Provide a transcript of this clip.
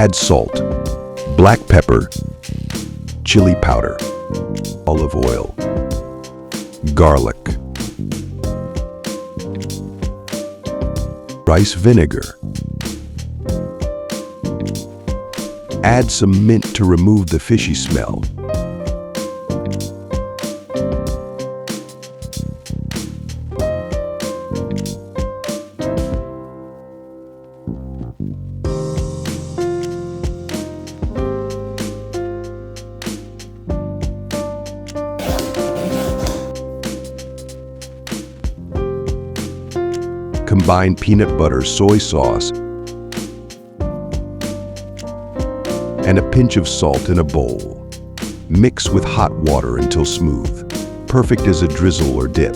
Add salt, black pepper, chili powder, olive oil, garlic, rice vinegar. Add some mint to remove the fishy smell. Combine peanut butter, soy sauce, and a pinch of salt in a bowl. Mix with hot water until smooth, perfect as a drizzle or dip.